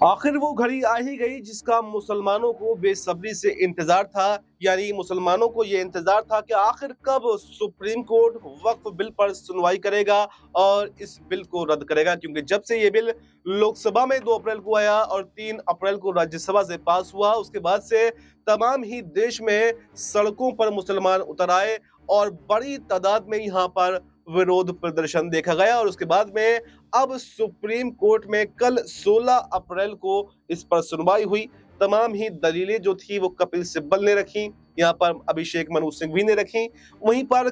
आखिर वो घड़ी आ ही गई जिसका मुसलमानों को बेसब्री से इंतजार था। यानी मुसलमानों को ये इंतजार था कि आखिर कब सुप्रीम कोर्ट वक्फ बिल पर सुनवाई करेगा और इस बिल को रद्द करेगा, क्योंकि जब से ये बिल लोकसभा में 2 अप्रैल को आया और 3 अप्रैल को राज्यसभा से पास हुआ, उसके बाद से तमाम ही देश में सड़कों पर मुसलमान उतर आए और बड़ी तादाद में यहाँ पर विरोध प्रदर्शन देखा गया। और उसके बाद में अब सुप्रीम कोर्ट में कल 16 अप्रैल को इस पर सुनवाई हुई। तमाम ही दलीलें जो थी वो कपिल सिब्बल ने रखी, यहाँ पर अभिषेक मनु सिंघवी ने रखी। वहीं पर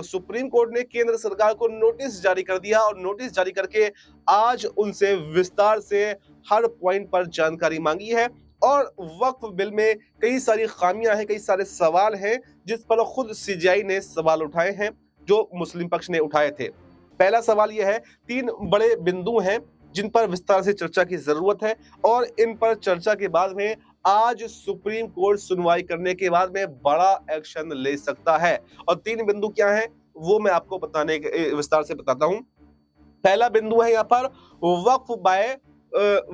सुप्रीम कोर्ट ने केंद्र सरकार को नोटिस जारी कर दिया और नोटिस जारी करके आज उनसे विस्तार से हर पॉइंट पर जानकारी मांगी है। और वक्फ बिल में कई सारी खामियां हैं, कई सारे सवाल हैं जिस पर खुद सीजेआई ने सवाल उठाए हैं जो मुस्लिम पक्ष ने उठाए थे। पहला सवाल यह है, 3 बड़े बिंदु हैं जिन पर विस्तार से चर्चा की जरूरत है और इन पर चर्चा के बाद में आज सुप्रीम कोर्ट सुनवाई करने के बाद में बड़ा एक्शन ले सकता है। और 3 बिंदु क्या हैं वो मैं आपको विस्तार से बताता हूं। पहला बिंदु है यहाँ पर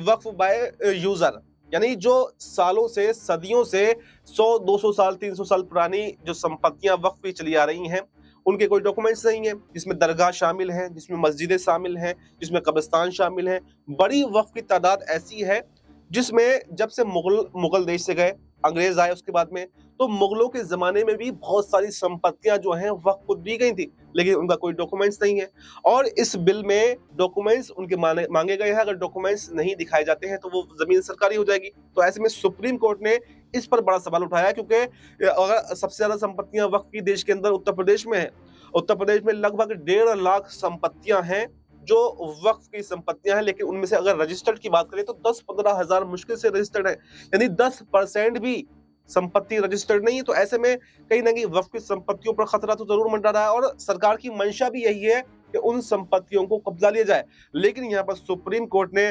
वक्फ बाय यूजर, यानी जो सालों से, सदियों से, 100-200 साल, 300 साल पुरानी जो संपत्तियां वक्फ पे चली आ रही हैं, उनके कोई डॉक्यूमेंट्स नहीं है, जिसमें दरगाह शामिल है, जिसमें मस्जिदें शामिल हैं, जिसमें कब्रिस्तान शामिल हैं। बड़ी वक्फ की तादाद ऐसी है जिसमें जब से मुगल देश से गए, अंग्रेज आए उसके बाद में, तो मुगलों के जमाने में भी बहुत सारी संपत्तियां जो हैं वक्फ को दी गई थी, लेकिन उनका कोई डॉक्यूमेंट्स नहीं है। और इस बिल में डॉक्यूमेंट्स उनके मांगे गए हैं। अगर डॉक्यूमेंट्स नहीं दिखाए जाते हैं तो वो जमीन सरकारी हो जाएगी। तो ऐसे में सुप्रीम कोर्ट ने इस पर बड़ा सवाल उठाया, क्योंकि अगर सबसे ज्यादा संपत्तियां वक्फ की देश के अंदर उत्तर प्रदेश में है। उत्तर प्रदेश में लगभग 1.5 लाख संपत्तियां हैं जो वक्फ की संपत्तियां हैं, लेकिन उनमें से अगर रजिस्टर्ड की बात करें तो 10-15 हजार मुश्किल से रजिस्टर्ड है, यानी 10% भी संपत्ति रजिस्टर्ड नहीं है। तो ऐसे में कहीं ना कहीं वक्फ की संपत्तियों पर खतरा तो जरूर मंडरा रहा है और सरकार की मंशा भी यही है कि उन संपत्तियों को कब्जा लिया जाए। लेकिन यहाँ पर सुप्रीम कोर्ट ने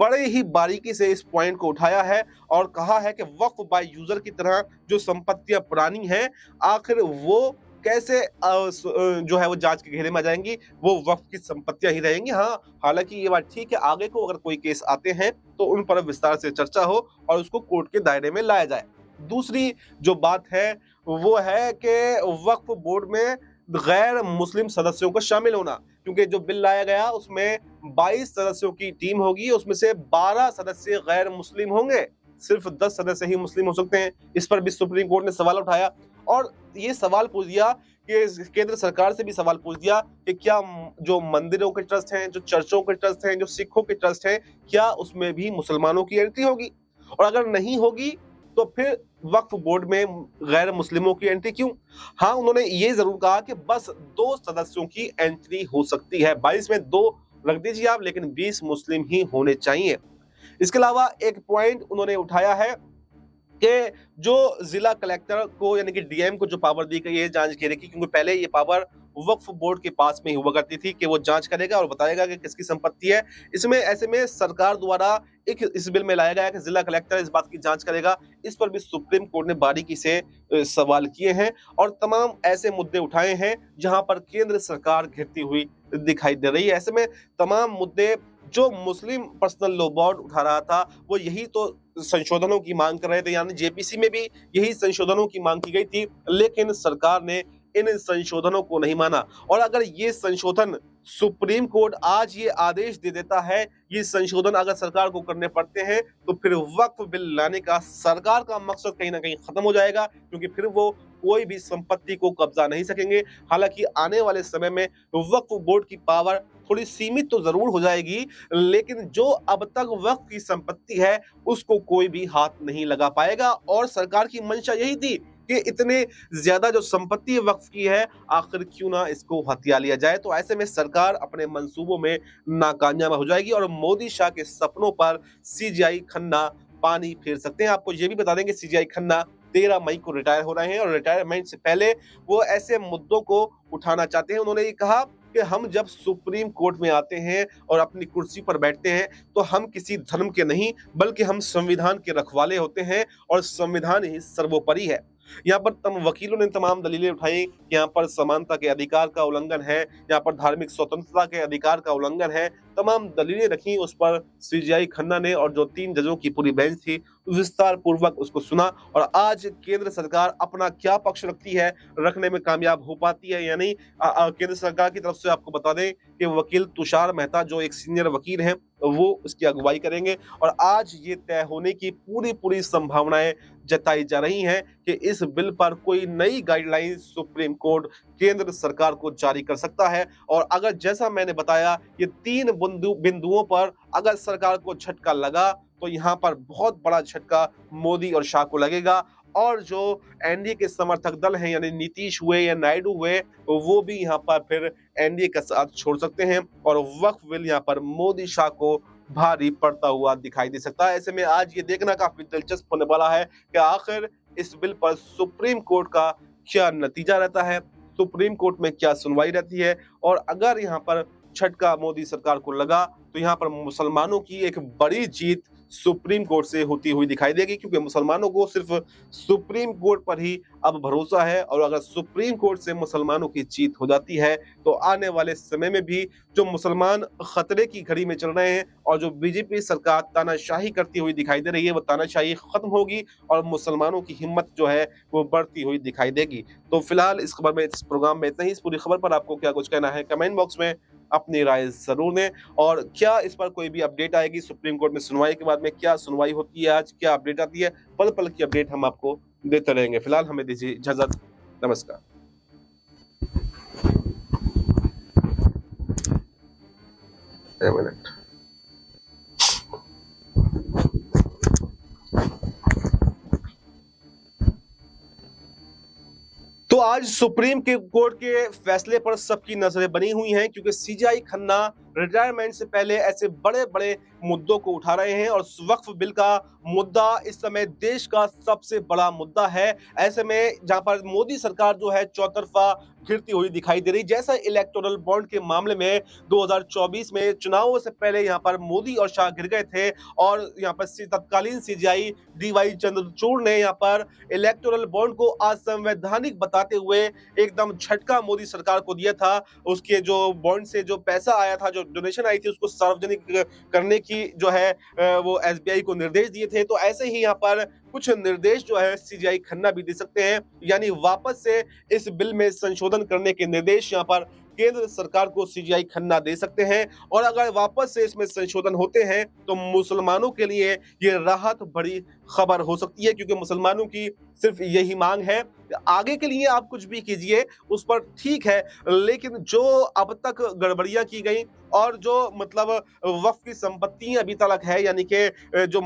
बड़े ही बारीकी से इस पॉइंट को उठाया है और कहा है कि वक्फ बाय यूजर की तरह जो संपत्तियां पुरानी हैं, आखिर वो कैसे जो है वो जांच के घेरे में आ जाएंगी, वो वक्फ की संपत्तियां ही रहेंगी। हाँ, हालांकि ये बात ठीक है, आगे को अगर कोई केस आते हैं तो उन पर विस्तार से चर्चा हो और उसको कोर्ट के दायरे में लाया जाए। दूसरी जो बात है वो है कि वक्फ बोर्ड में गैर मुस्लिम सदस्यों का शामिल होना, क्योंकि जो बिल लाया गया उसमें 22 सदस्यों की टीम होगी, उसमें से 12 सदस्य गैर मुस्लिम होंगे, सिर्फ 10 सदस्य ही मुस्लिम हो सकते हैं। इस पर भी सुप्रीम कोर्ट ने सवाल उठाया और ये सवाल पूछ दिया कि केंद्र सरकार से भी सवाल पूछ दिया कि क्या जो मंदिरों के ट्रस्ट हैं, जो चर्चों के ट्रस्ट हैं, जो सिखों के ट्रस्ट हैं, क्या उसमें भी मुसलमानों की एंट्री होगी, और अगर नहीं होगी तो फिर वक्फ बोर्ड में गैर मुस्लिमों की एंट्री क्यों। हाँ, उन्होंने ये जरूर कहा कि बस 2 सदस्यों की एंट्री हो सकती है, 22 में 2 रख दीजिए आप, लेकिन 20 मुस्लिम ही होने चाहिए। इसके अलावा एक पॉइंट उन्होंने उठाया है कि जो जिला कलेक्टर को यानी कि डीएम को जो पावर दी गई है जांच घेरे की, क्योंकि पहले ये पावर वक्फ बोर्ड के पास में हुआ करती थी कि वो जांच करेगा और बताएगा कि किसकी संपत्ति है। इसमें ऐसे में सरकार द्वारा एक इस बिल में लाया गया कि जिला कलेक्टर इस बात की जांच करेगा। इस पर भी सुप्रीम कोर्ट ने बारीकी से सवाल किए हैं और तमाम ऐसे मुद्दे उठाए हैं जहां पर केंद्र सरकार घिरती हुई दिखाई दे रही है। ऐसे में तमाम मुद्दे जो मुस्लिम पर्सनल लॉ बोर्ड उठा रहा था वो यही तो संशोधनों की मांग कर रहे थे, यानी जेपीसी में भी यही संशोधनों की मांग की गई थी, लेकिन सरकार ने इन संशोधनों को नहीं माना। और अगर ये संशोधन सुप्रीम कोर्ट आज ये आदेश दे देता है, ये संशोधन अगर सरकार को करने पड़ते हैं, तो फिर वक्फ बिल लाने का सरकार का मकसद कहीं ना कहीं खत्म हो जाएगा, क्योंकि फिर वो कोई भी संपत्ति को कब्जा नहीं सकेंगे। हालांकि आने वाले समय में वक्फ बोर्ड की पावर थोड़ी सीमित तो जरूर हो जाएगी, लेकिन जो अब तक वक्फ की संपत्ति है उसको कोई भी हाथ नहीं लगा पाएगा। और सरकार की मंशा यही थी कि इतने ज्यादा जो संपत्ति वक्फ की है, आखिर क्यों ना इसको हथिया लिया जाए। तो ऐसे में सरकार अपने मंसूबों में नाकामयाब हो जाएगी और मोदी शाह के सपनों पर सीजीआई खन्ना पानी फेर सकते हैं। आपको ये भी बता दें कि सीजीआई खन्ना 13 मई को रिटायर हो रहे हैं और रिटायरमेंट से पहले वो ऐसे मुद्दों को उठाना चाहते हैं। उन्होंने ये कहा कि हम जब सुप्रीम कोर्ट में आते हैं और अपनी कुर्सी पर बैठते हैं तो हम किसी धर्म के नहीं बल्कि हम संविधान के रखवाले होते हैं और संविधान ही सर्वोपरि है। यहाँ पर वकीलों ने तमाम दलीलें उठाई कि यहाँ पर समानता के अधिकार का उल्लंघन है, यहाँ पर धार्मिक स्वतंत्रता के अधिकार का उल्लंघन है, तमाम दलीलें रखी उस पर सीजीआई खन्ना ने, और जो 3 जजों की पूरी बेंच थी विस्तार पूर्वक उसको सुना। और आज केंद्र सरकार अपना क्या पक्ष रखती है, रखने में कामयाब हो पाती है या नहीं। केंद्र सरकार की तरफ से आपको बता दें कि वकील तुषार मेहता जो एक सीनियर वकील हैं वो उसकी अगुवाई करेंगे, और आज ये तय होने की पूरी संभावनाएं जताई जा रही हैं कि इस बिल पर कोई नई गाइडलाइन सुप्रीम कोर्ट केंद्र सरकार को जारी कर सकता है। और अगर जैसा मैंने बताया ये 3 बिंदुओं पर अगर सरकार को झटका लगा तो यहाँ पर बहुत बड़ा झटका मोदी और शाह को लगेगा, और जो एनडीए के समर्थक दल हैं यानी नीतीश हुए या नायडू हुए वो भी यहाँ पर फिर एनडीए का साथ छोड़ सकते हैं, और वक्फ बिल यहाँ पर मोदी शाह को भारी पड़ता हुआ दिखाई दे सकता है। ऐसे में आज ये देखना काफी दिलचस्प होने वाला है कि आखिर इस बिल पर सुप्रीम कोर्ट का क्या नतीजा रहता है, सुप्रीम कोर्ट में क्या सुनवाई रहती है। और अगर यहाँ पर झटका मोदी सरकार को लगा तो यहाँ पर मुसलमानों की एक बड़ी जीत सुप्रीम कोर्ट से होती हुई दिखाई देगी, क्योंकि मुसलमानों को सिर्फ सुप्रीम कोर्ट पर ही अब भरोसा है। और अगर सुप्रीम कोर्ट से मुसलमानों की जीत हो जाती है तो आने वाले समय में भी जो मुसलमान खतरे की घड़ी में चल रहे हैं और जो बीजेपी सरकार तानाशाही करती हुई दिखाई दे रही है वो तानाशाही खत्म होगी और मुसलमानों की हिम्मत जो है वो बढ़ती हुई दिखाई देगी। तो फिलहाल इस खबर में, इस प्रोग्राम में इतना ही। इस पूरी खबर पर आपको क्या कुछ कहना है कमेंट बॉक्स में अपनी राय जरूर दें, और क्या इस पर कोई भी अपडेट आएगी सुप्रीम कोर्ट में सुनवाई के बाद में, क्या सुनवाई होती है आज, क्या अपडेट आती है, पल पल की अपडेट हम आपको देते रहेंगे। फिलहाल हमें दीजिए इजाजत, नमस्कार। एक मिनट। तो आज सुप्रीम कोर्ट के फैसले पर सबकी नजरें बनी हुई हैं, क्योंकि सीजीआई खन्ना रिटायरमेंट से पहले ऐसे बड़े बड़े मुद्दों को उठा रहे हैं, और वक्फ बिल का मुद्दा इस समय देश का सबसे बड़ा मुद्दा है। ऐसे में जहां पर मोदी सरकार जो है चौतरफा घिरती हुई दिखाई दे रही, जैसा इलेक्टोरल बॉन्ड के मामले में 2024 में चुनावों से पहले यहां पर मोदी और शाह घिर गए थे, और यहां पर तत्कालीन सीजीआई डीवाई चंद्रचूड़ ने यहां पर इलेक्टोरल बॉन्ड को असंवैधानिक बताते हुए एकदम झटका मोदी सरकार को दिया था। उसके जो बॉन्ड से जो पैसा आया था, जो डोनेशन आई थी, उसको सार्वजनिक करने की जो है वो एसबीआई को निर्देश दिए थे। तो ऐसे ही यहाँ पर कुछ निर्देश जो है सीजीआई खन्ना भी दे सकते हैं, यानी वापस से इस बिल में संशोधन करने के निर्देश यहाँ पर केंद्र सरकार को सीजीआई खन्ना दे सकते हैं। और अगर वापस से इसमें संशोधन होते हैं तो मुसलमानों के लिए ये राहत बड़ी खबर हो सकती है, क्योंकि मुसलमानों की सिर्फ यही मांग है। आगे के लिए आप कुछ भी कीजिए उस पर ठीक है, लेकिन जो अब तक गड़बड़ियां की गई और जो मतलब वक्फ की संपत्ति अभी तक है, यानी कि जो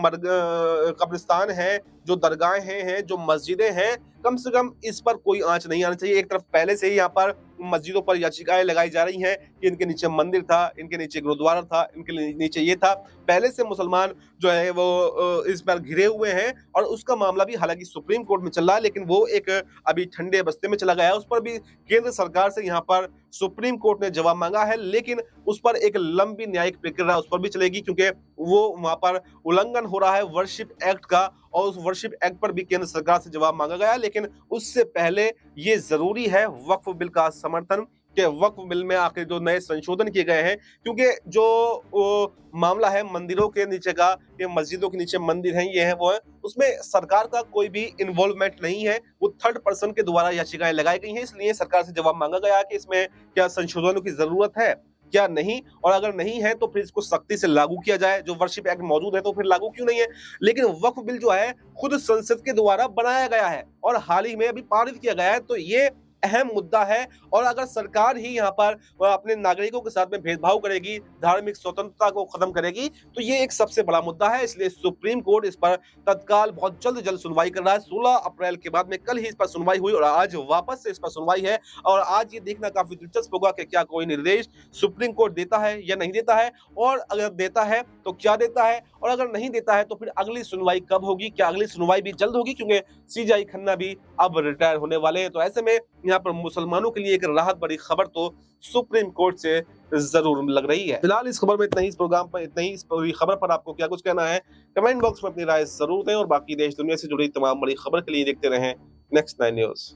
कब्रिस्तान है, जो दरगाहें हैं, जो मस्जिदें हैं, कम से कम इस पर कोई आंच नहीं आनी चाहिए। एक तरफ पहले से ही यहाँ पर मस्जिदों पर याचिकाएं लगाई जा रही हैं कि इनके नीचे मंदिर था, इनके नीचे गुरुद्वारा था, इनके नीचे ये था। पहले से मुसलमान जो है वो इस पर घिरे हुए हैं, और उसका मामला भी हालांकि सुप्रीम कोर्ट में चल रहा है, लेकिन वो एक अभी ठंडे बस्ते में चला गया है। उस पर भी केंद्र सरकार से यहाँ पर सुप्रीम कोर्ट ने जवाब मांगा है, लेकिन उस पर एक लंबी न्यायिक प्रक्रिया उस पर भी चलेगी, क्योंकि वो वहां पर उल्लंघन हो रहा है वर्शिप एक्ट का, और उस वर्शिप एक्ट पर भी केंद्र सरकार से जवाब मांगा गया। लेकिन उससे पहले ये जरूरी है वक्फ बिल का समर्थन, कि वक्फ बिल में आखिर जो नए संशोधन किए गए हैं, क्योंकि जो मामला है मंदिरों के नीचे का, ये मस्जिदों के नीचे मंदिर हैं, ये है वो है, उसमें सरकार का कोई भी इन्वॉल्वमेंट नहीं है, वो थर्ड पर्सन के द्वारा याचिकाएं लगाई गई हैं। इसलिए सरकार से जवाब मांगा गया कि इसमें क्या संशोधनों की जरूरत है, क्या नहीं, और अगर नहीं है तो फिर इसको सख्ती से लागू किया जाए। जो वर्शिप एक्ट मौजूद है तो फिर लागू क्यों नहीं है। लेकिन वक्फ बिल जो है खुद संसद के द्वारा बनाया गया है और हाल ही में अभी पारित किया गया है, तो ये अहम मुद्दा है। और अगर सरकार ही यहाँ पर अपने नागरिकों के साथ में भेदभाव करेगी, धार्मिक स्वतंत्रता को खत्म करेगी, तो ये एक सबसे बड़ा मुद्दा है। इसलिए सुप्रीम कोर्ट इस पर तत्काल बहुत जल्द सुनवाई कर रहा है। 16 अप्रैल के बाद में कल ही इस पर सुनवाई हुई और आज वापस से इस पर सुनवाई है। और आज ये देखना काफी दिलचस्प होगा कि क्या कोई निर्देश सुप्रीम कोर्ट देता है या नहीं देता है, और अगर देता है तो क्या देता है, और अगर नहीं देता है तो फिर अगली सुनवाई कब होगी, क्या अगली सुनवाई भी जल्द होगी, क्योंकि सीजीआई खन्ना भी अब रिटायर होने वाले हैं। तो ऐसे में यहाँ पर मुसलमानों के लिए एक राहत बड़ी खबर तो सुप्रीम कोर्ट से जरूर लग रही है। फिलहाल इस खबर में इतना ही, इस प्रोग्राम पर इतना ही। इस पूरी खबर पर आपको क्या कुछ कहना है कमेंट बॉक्स में अपनी राय जरूर दें, और बाकी देश दुनिया से जुड़ी तमाम बड़ी खबर के लिए देखते रहें नेक्स्ट 9 न्यूज।